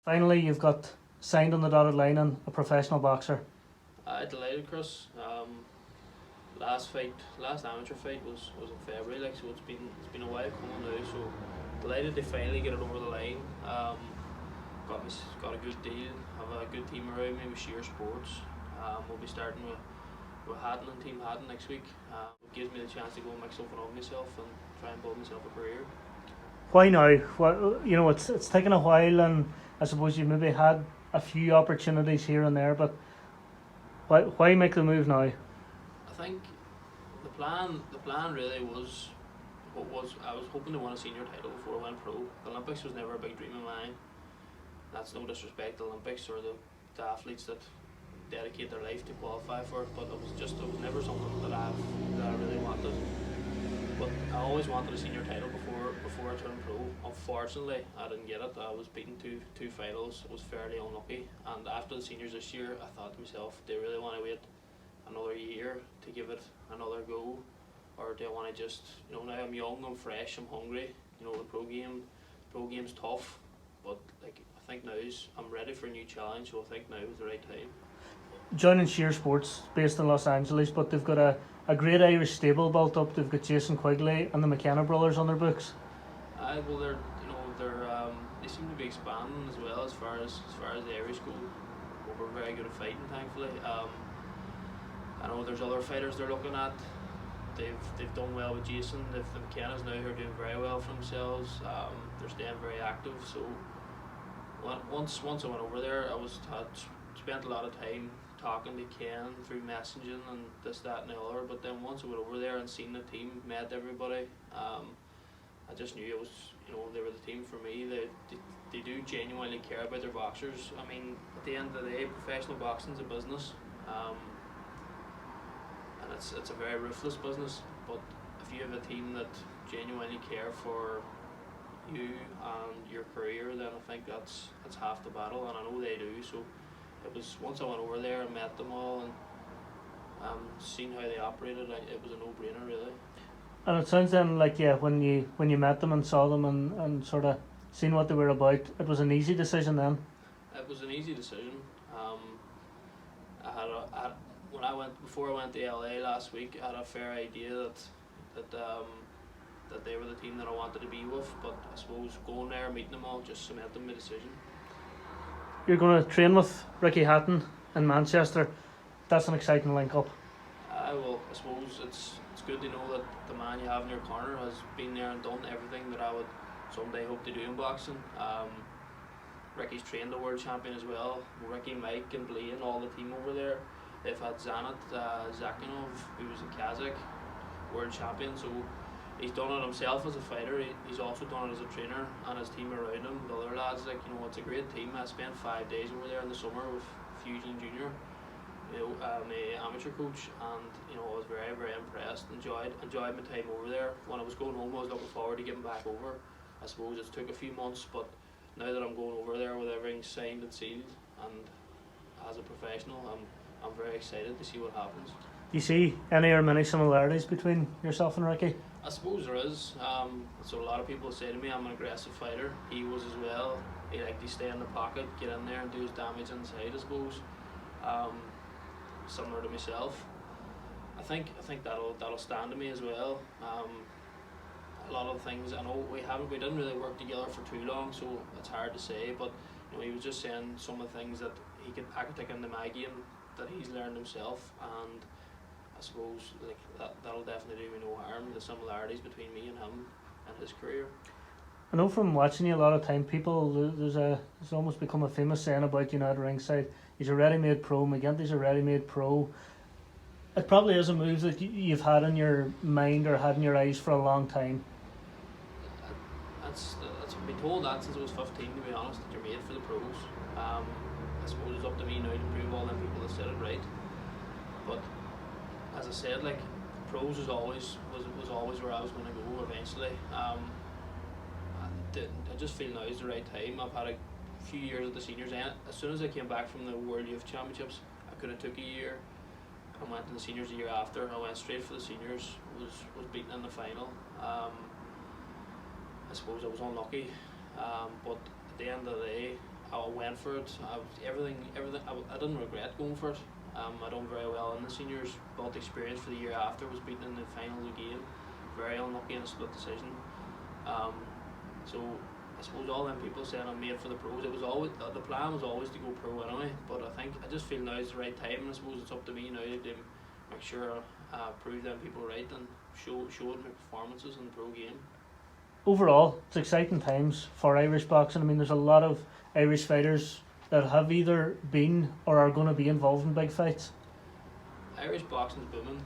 Finally, you've got signed on the dotted line and a professional boxer. Delighted, Chris. Last amateur fight was in February, like, so it's been a while coming now. So delighted to finally get it over the line. Got a good deal. Have a good team around me with Sheer Sports. We'll be starting with Hatton and Team Hatton next week. It gives me the chance to go and make something of myself and try and build myself a career. Why now? It's taken a while, and I suppose you maybe had a few opportunities here and there, but why make the move now? I think the plan really was I was hoping to win a senior title before I went pro. The Olympics was never a big dream of mine. That's no disrespect to the Olympics or the athletes that dedicate their life to qualify for it, but it was never something that I really wanted. But I always wanted a senior title before I turned pro. Unfortunately, I didn't get it. I was beaten two finals. I was fairly unlucky. And after the seniors this year, I thought to myself, do I really want to wait another year to give it another go, or do I want to just, now I'm young, I'm fresh, I'm hungry. The pro game's tough, but like I think I'm ready for a new challenge. So I think now is the right time. Joining Sheer Sports, based in Los Angeles, but they've got a great Irish stable built up. They've got Jason Quigley and the McKenna brothers on their books. Well, they seem to be expanding as well as far as the Irish go. We're very good at fighting, thankfully. I know there's other fighters they're looking at. They've done well with Jason. The McKennas now are doing very well for themselves. They're staying very active. So once I went over there, had spent a lot of time talking to Ken through messaging and this, that and the other, but then once I went over there and seen the team, met everybody, I just knew it was, they were the team for me. They do genuinely care about their boxers. I mean, at the end of the day, professional boxing's a business, and it's a very ruthless business, but if you have a team that genuinely care for you and your career, then I think that's half the battle, and I know they do. So it was, once I went over there and met them all and seen how they operated, it was a no-brainer really. And it sounds then like, when you met them and saw them and sort of seen what they were about, it was an easy decision then? It was an easy decision. Before I went to LA last week, I had a fair idea that they were the team that I wanted to be with, but I suppose going there, meeting them all, just cemented my decision. You're going to train with Ricky Hatton in Manchester. That's an exciting link-up. Well, I suppose it's good to know that the man you have in your corner has been there and done everything that I would someday hope to do in boxing. Ricky's trained the world champion as well. Ricky, Mike and Blaine, all the team over there. They've had Zanat Zakinov, who was a Kazakh world champion, so he's done it himself as a fighter. He's also done it as a trainer, and his team around him, the other lads. It's a great team. I spent 5 days over there in the summer with Fusion Junior, my amateur coach, and I was very, very impressed. Enjoyed my time over there. When I was going home, I was looking forward to getting back over. I suppose it took a few months, but now that I'm going over there with everything signed and sealed, and as a professional, I'm very excited to see what happens. Do you see any or many similarities between yourself and Ricky? I suppose there is. So a lot of people say to me I'm an aggressive fighter. He was as well. He liked to stay in the pocket, get in there and do his damage inside, I suppose. Similar to myself. I think that'll stand to me as well. A lot of things, I know we didn't really work together for too long, so it's hard to say, but he was just saying some of the things that I could take into my game that he's learned himself, and I suppose that'll definitely do me no harm, the similarities between me and him and his career. I know from watching you a lot of time, there's almost become a famous saying about you at ringside. He's a ready-made pro. McGinty's a ready-made pro. It probably is a move that you've had in your mind or had in your eyes for a long time. That's been told that since I was 15, to be honest, that you're made for the pros. I suppose it's up to me now to prove all them people that said it right. But as I said, pros was always where I was going to go eventually. I just feel now is the right time. I've had a few years at the seniors, and as soon as I came back from the World Youth Championships, I could have took a year and went to the seniors a year after. I went straight for the seniors, was beaten in the final. I suppose I was unlucky, but at the end of the day, I went for it. Everything. I didn't regret going for it. I done very well in the seniors. Built experience for the year after. Was beaten in the final of the game. Very unlucky in a split decision. So I suppose all them people saying I'm made for the pros. It was always the plan was always to go pro anyway. But I just feel now is the right time, and I suppose it's up to me now to make sure prove them people right and show it in my performances in the pro game. Overall, it's exciting times for Irish boxing. I mean, there's a lot of Irish fighters that have either been or are going to be involved in big fights. Irish boxing's booming,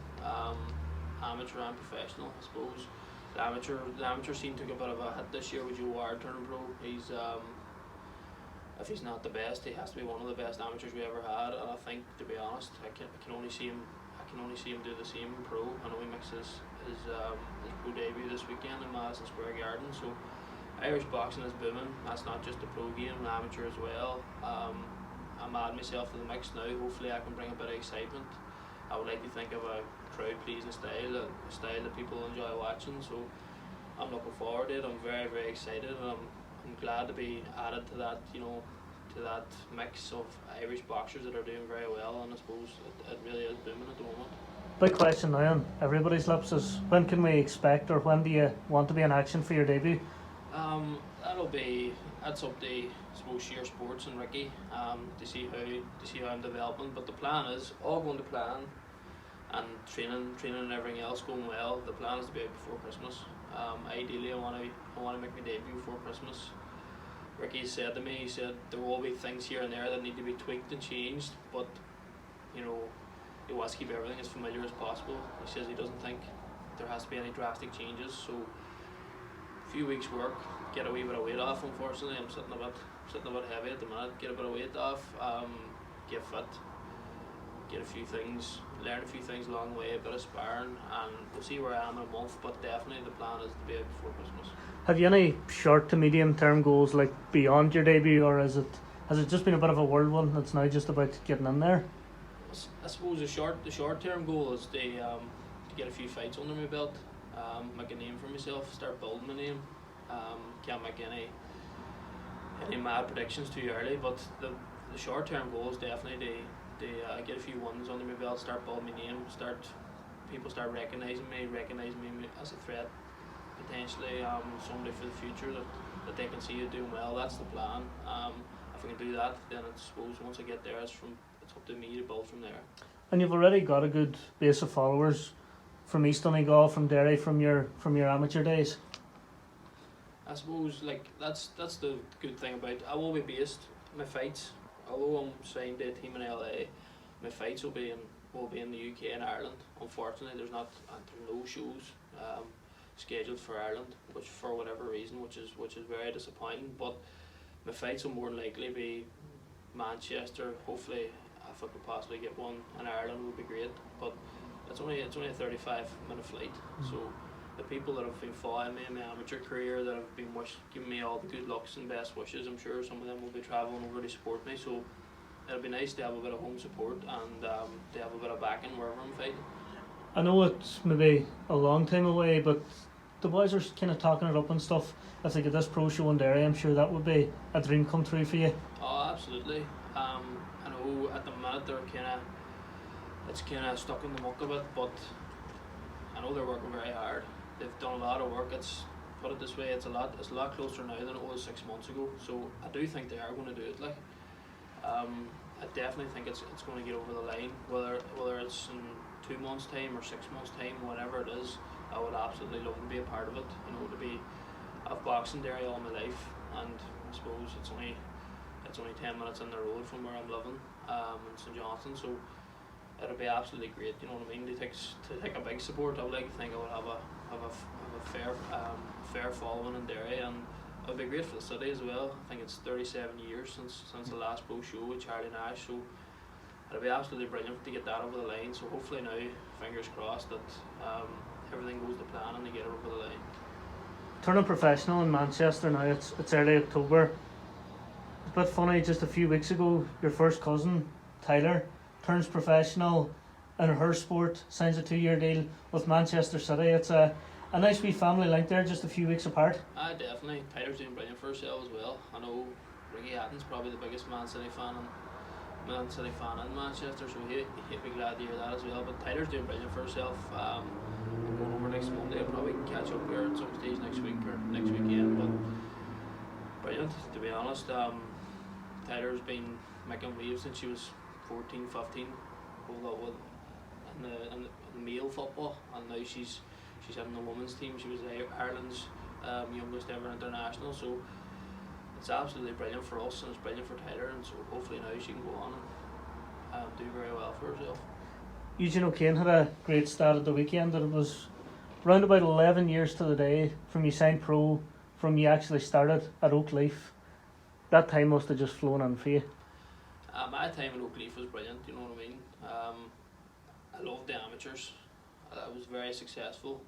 amateur and professional, I suppose. The amateur scene took a bit of a hit this year with Joe Ward turning pro. He's if he's not the best, he has to be one of the best amateurs we ever had. And I think, to be honest, I can only see him do the same in pro. I know he makes his pro debut this weekend in Madison Square Garden. So Irish boxing is booming. That's not just a pro game, an amateur as well. I'm adding myself to the mix now. Hopefully I can bring a bit of excitement. I would like to think of a crowd pleasing style, a style that people enjoy watching. So I'm looking forward to it. I'm very, very excited, and I'm glad to be added to that, to that mix of Irish boxers that are doing very well. And I suppose it really is booming at the moment. Big question now on everybody's lips is, when can we expect, or when do you want to be in action for your debut? That's up to, I suppose, Sheer Sports and Ricky to see how I'm developing. But the plan is all going to plan, and training and everything else going well. The plan is to be out before Christmas. Ideally, I want to make my debut before Christmas. Ricky said to me, he said there will be things here and there that need to be tweaked and changed, but he wants to keep everything as familiar as possible. He says he doesn't think there has to be any drastic changes. So a few weeks work, get a wee bit of weight off. Unfortunately, I'm sitting a bit heavy at the minute. Get a bit of weight off, get fit, get a few things, learn a few things along the way, a bit of sparring, and we'll see where I am in a month. But definitely the plan is to be out before Christmas. Have you any short to medium term goals, like beyond your debut, or has it just been a bit of a whirlwind that's now just about getting in there? I suppose the short term goal is to get a few fights under my belt, make a name for myself, start building my name. Can't make any mad predictions too early, but the short term goal is definitely to get a few wins under my belt, start building my name, people start recognising me as a threat, potentially somebody for the future that they can see you doing well. That's the plan. If I can do that, then I suppose once I get there, it's up to me to build from there. And you've already got a good base of followers from East Donegal, from Derry, from your amateur days. I suppose that's the good thing about I will be based my fights. Although I'm signed to a team in LA, my fights will be in the UK and Ireland. Unfortunately, there's no shows scheduled for Ireland, which for whatever reason, which is very disappointing. But my fights will more than likely be Manchester. Hopefully, if I could possibly get one in Ireland, would be great. But it's only a 35-minute flight, so the people that have been following me in my amateur career, that have been giving me all the good lucks and best wishes, I'm sure some of them will be travelling over to support me. So it'll be nice to have a bit of home support and to have a bit of backing wherever I'm fighting. I know it's maybe a long time away, but the boys are kind of talking it up and stuff. If they get this pro show in Derry, I'm sure that would be a dream come true for you. Oh, absolutely. I know at the minute it's kind of stuck in the muck a bit, but I know they're working very hard. They've done a lot of work. Put it this way, it's a lot closer now than it was 6 months ago. So I do think they are going to do it. I definitely think it's going to get over the line. Whether it's in 2 months' time or 6 months' time, whatever it is, I would absolutely love to be a part of it. I've boxed in Derry all my life, and I suppose it's only 10 minutes in the road from where I'm living in St Johnstone. So it'll be absolutely great. You know what I mean? To take a big support, I would like to think I would have a fair following in Derry, and it would be great for the city as well. I think it's 37 years since the last pro show with Charlie Nash, so it'll be absolutely brilliant to get that over the line. So hopefully now, fingers crossed that everything goes to plan and they get it over the line. Turning professional in Manchester now, it's early October. It's a bit funny, just a few weeks ago, your first cousin, Tyler, turns professional in her sport, signs a 2-year deal with Manchester City. It's a nice wee family link there, just a few weeks apart. Definitely. Tyler's doing brilliant for herself as well. I know Ricky Hatton's probably the biggest Man City fan in Manchester, so he'd be glad to hear that as well. But Tyler's doing brilliant for herself. I'm going over next Monday. I'll probably catch up here at some stage next week or next weekend. But brilliant, to be honest. Tyler's been making waves since she was 14, 15. Hold up with in the male football, and now she's in the women's team. She was Ireland's youngest ever international. So it's absolutely brilliant for us, and it's brilliant for Tyler, and so hopefully now she can go on and do very well for herself. Eugene O'Kane had a great start at the weekend, and it was round about 11 years to the day from you signed pro, from you actually started at Oakleaf. That time must have just flown on for you. My time at Oakleaf was brilliant, you know what I mean. I loved the amateurs. I was very successful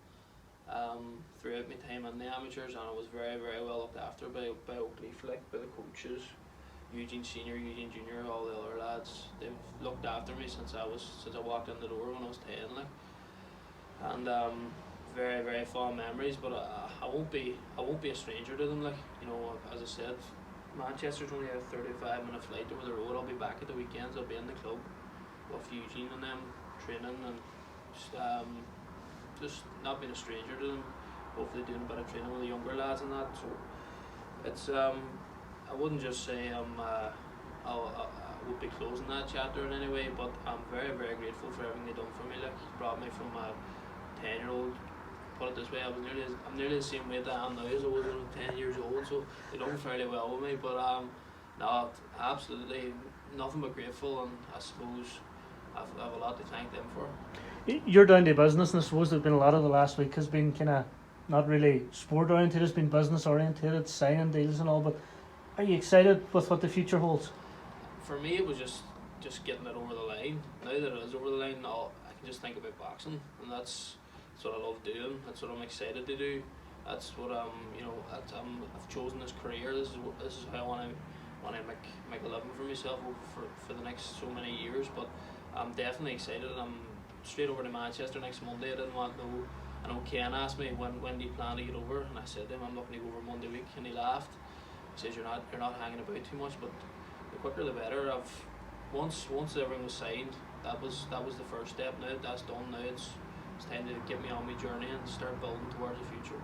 throughout my time in the amateurs, and I was very, very well looked after by Oakleaf, like by the coaches, Eugene Senior, Eugene Junior, all the other lads. They've looked after me since I walked in the door when I was 10, like, and very, very fond memories. But I won't be a stranger to them, like, you know. As I said, Manchester's only a 35-minute flight over the road. I'll be back at the weekends. I'll be in the club with Eugene and them training, and just not being a stranger to them. Hopefully doing a bit of training with the younger lads and that. So it's I wouldn't just say I would be closing that chapter in any way, but I'm very, very grateful for everything they've done for me. Like, brought me from a 10-year-old. Put it this way, I'm nearly the same weight I am now as I was when I was 10 years old, so they done fairly well with me. But no, absolutely nothing but grateful, and I suppose I've a lot to thank them for. You're down to business, and I suppose there's been a lot of the last week has been kind of not really sport oriented, it's been business oriented, signing deals and all. But are you excited with what the future holds? For me, it was just getting it over the line. Now that it is over the line, now I can just think about boxing, and that's what I love doing. That's what I'm excited to do. That's what I've chosen this career. This is how I want to make a living for myself for the next so many years. But I'm definitely excited. I'm straight over to Manchester next Monday. I didn't want no. I know Ken asked me when do you plan to get over, and I said to him I'm looking to go over Monday week, and he laughed. He says you're not hanging about too much, but the quicker the better. Once everything was signed, that was the first step. Now that's done. Now it's time to get me on my journey and start building towards the future.